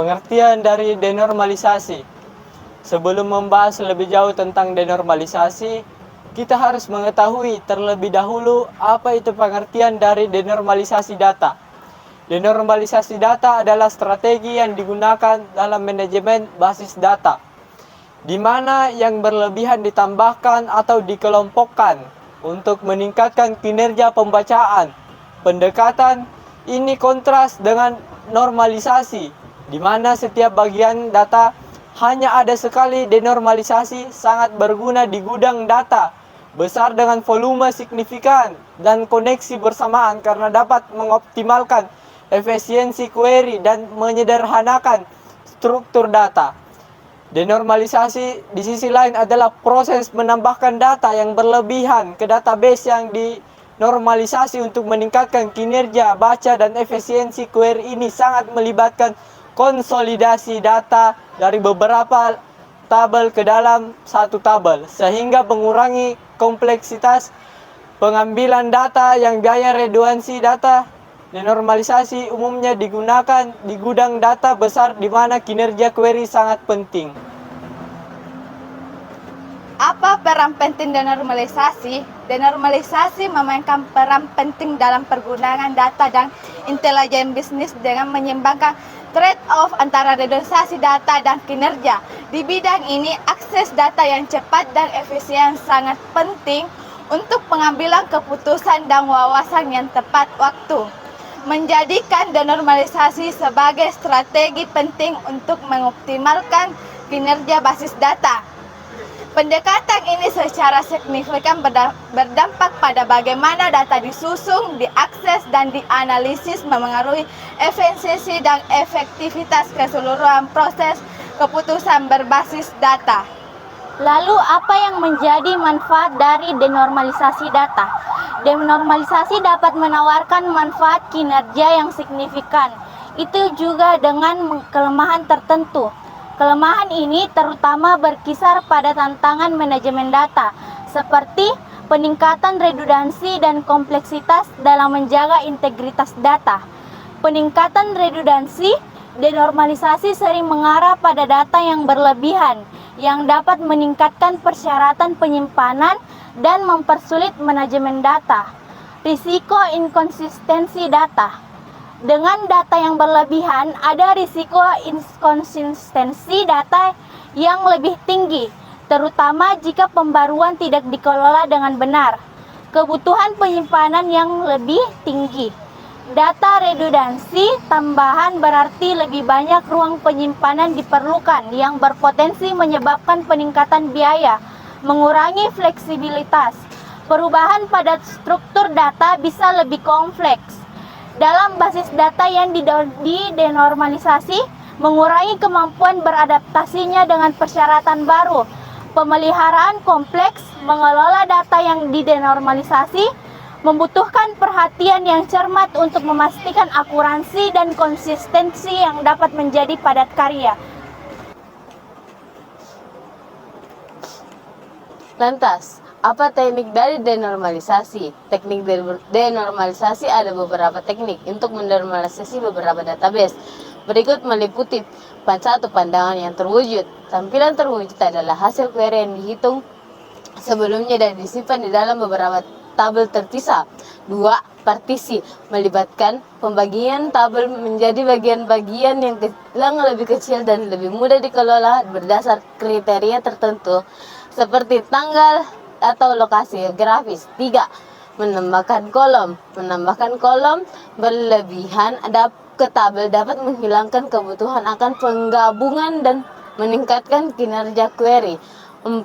Pengertian dari denormalisasi. Sebelum membahas lebih jauh tentang denormalisasi, kita harus mengetahui terlebih dahulu apa itu pengertian dari denormalisasi data. Denormalisasi data adalah strategi yang digunakan dalam manajemen basis data, di mana yang berlebihan ditambahkan atau dikelompokkan untuk meningkatkan kinerja pembacaan. Pendekatan ini kontras dengan normalisasi, di mana setiap bagian data hanya ada sekali. Denormalisasi sangat berguna di gudang data besar dengan volume signifikan dan koneksi bersamaan karena dapat mengoptimalkan efisiensi query dan menyederhanakan struktur data. Denormalisasi di sisi lain adalah proses menambahkan data yang berlebihan ke database yang dinormalisasi untuk meningkatkan kinerja baca dan efisiensi query. Ini sangat melibatkan konsolidasi data dari beberapa tabel ke dalam satu tabel, sehingga mengurangi kompleksitas pengambilan data yang biaya redundansi data. Denormalisasi umumnya digunakan di gudang data besar di mana kinerja query sangat penting. Apa peran penting denormalisasi? Denormalisasi memainkan peran penting dalam pergunaan data dan intelijen bisnis dengan menyeimbangkan trade-off antara redundansi data dan kinerja. Di bidang ini, akses data yang cepat dan efisien sangat penting untuk pengambilan keputusan dan wawasan yang tepat waktu, menjadikan denormalisasi sebagai strategi penting untuk mengoptimalkan kinerja basis data. Pendekatan ini secara signifikan berdampak pada bagaimana data disusun, diakses, dan dianalisis memengaruhi efisiensi dan efektivitas keseluruhan proses keputusan berbasis data. Lalu apa yang menjadi manfaat dari denormalisasi data? Denormalisasi dapat menawarkan manfaat kinerja yang signifikan, itu juga dengan kelemahan tertentu. Kelemahan ini terutama berkisar pada tantangan manajemen data, seperti peningkatan redundansi dan kompleksitas dalam menjaga integritas data. Peningkatan redundansi, denormalisasi sering mengarah pada data yang berlebihan, yang dapat meningkatkan persyaratan penyimpanan dan mempersulit manajemen data. Risiko inkonsistensi data. Dengan data yang berlebihan, ada risiko inkonsistensi data yang lebih tinggi, terutama jika pembaruan tidak dikelola dengan benar. Kebutuhan penyimpanan yang lebih tinggi. Data redundansi tambahan berarti lebih banyak ruang penyimpanan diperlukan yang berpotensi menyebabkan peningkatan biaya, mengurangi fleksibilitas. Perubahan pada struktur data bisa lebih kompleks. Dalam basis data yang didenormalisasi, mengurangi kemampuan beradaptasinya dengan persyaratan baru. Pemeliharaan kompleks, mengelola data yang didenormalisasi, membutuhkan perhatian yang cermat untuk memastikan akuransi dan konsistensi yang dapat menjadi padat karya. Lantas, apa teknik dari denormalisasi? Teknik denormalisasi ada beberapa teknik untuk menormalisasi beberapa database. Berikut meliputi satu pandangan yang terwujud. Tampilan terwujud adalah hasil query yang dihitung sebelumnya dan disimpan di dalam beberapa tabel terpisah. 2. Partisi, melibatkan pembagian tabel menjadi bagian-bagian yang lebih kecil dan lebih mudah dikelola berdasar kriteria tertentu seperti tanggal atau lokasi geografis. 3. Menambahkan kolom. Menambahkan kolom berlebihan ke tabel dapat menghilangkan kebutuhan akan penggabungan dan meningkatkan kinerja query. 4.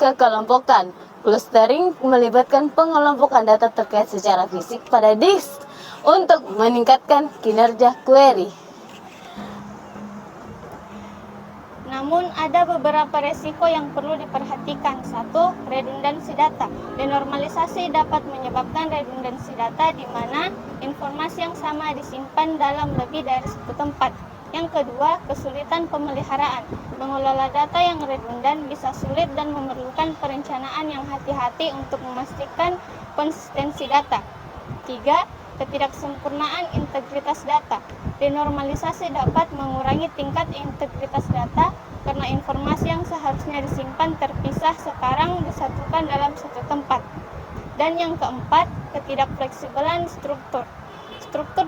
Kekelompokan. Clustering melibatkan pengelompokan data terkait secara fisik pada disk untuk meningkatkan kinerja query. Namun ada beberapa resiko yang perlu diperhatikan. 1. Redundansi data. Denormalisasi dapat menyebabkan redundansi data di mana informasi yang sama disimpan dalam lebih dari satu tempat. Yang kedua, kesulitan pemeliharaan. Mengelola data yang redundan bisa sulit dan memerlukan perencanaan yang hati-hati untuk memastikan konsistensi data. 3. Ketidaksempurnaan integritas data. Denormalisasi dapat mengurangi tingkat integritas data karena informasi yang seharusnya disimpan terpisah sekarang disatukan dalam satu tempat. Dan yang keempat, ketidakfleksibelan struktur. Struktur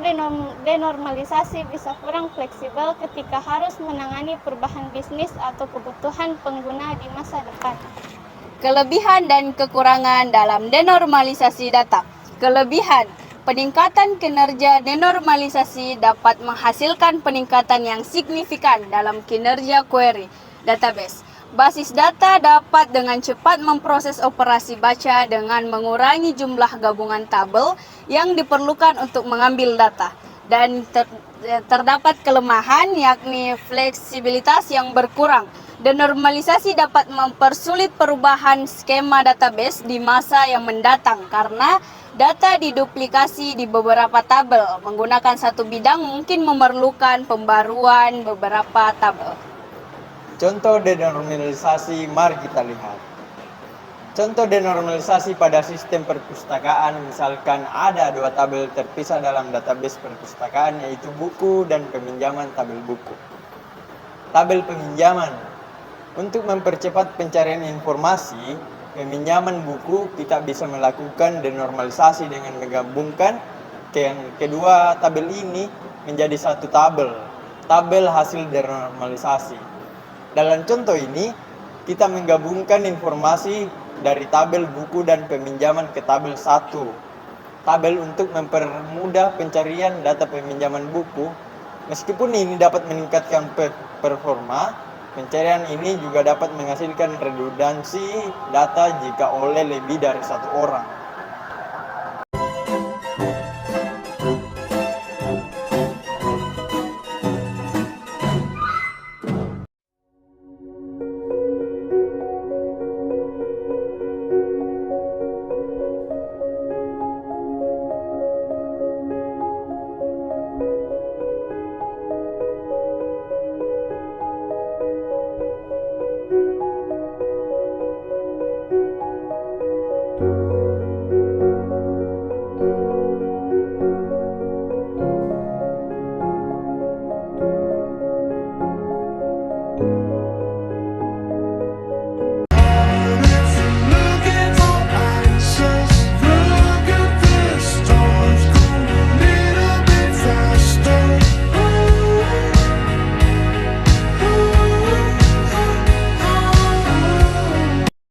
denormalisasi bisa kurang fleksibel ketika harus menangani perubahan bisnis atau kebutuhan pengguna di masa depan. Kelebihan dan kekurangan dalam denormalisasi data. Kelebihan, peningkatan kinerja denormalisasi dapat menghasilkan peningkatan yang signifikan dalam kinerja query database. Basis data dapat dengan cepat memproses operasi baca dengan mengurangi jumlah gabungan tabel yang diperlukan untuk mengambil data. Dan terdapat kelemahan yakni fleksibilitas yang berkurang. Denormalisasi dapat mempersulit perubahan skema database di masa yang mendatang karena data diduplikasi di beberapa tabel. Menggunakan satu bidang mungkin memerlukan pembaruan beberapa tabel. Contoh denormalisasi, mari kita lihat. Contoh denormalisasi pada sistem perpustakaan, misalkan ada dua tabel terpisah dalam database perpustakaan, yaitu buku dan peminjaman tabel buku. Tabel peminjaman. Untuk mempercepat pencarian informasi, peminjaman buku, kita bisa melakukan denormalisasi dengan menggabungkan kedua tabel ini menjadi satu tabel. Tabel hasil denormalisasi. Dalam contoh ini, kita menggabungkan informasi dari tabel buku dan peminjaman ke tabel satu. Tabel untuk mempermudah pencarian data peminjaman buku. Meskipun ini dapat meningkatkan performa, pencarian ini juga dapat menghasilkan redundansi data jika oleh lebih dari satu orang.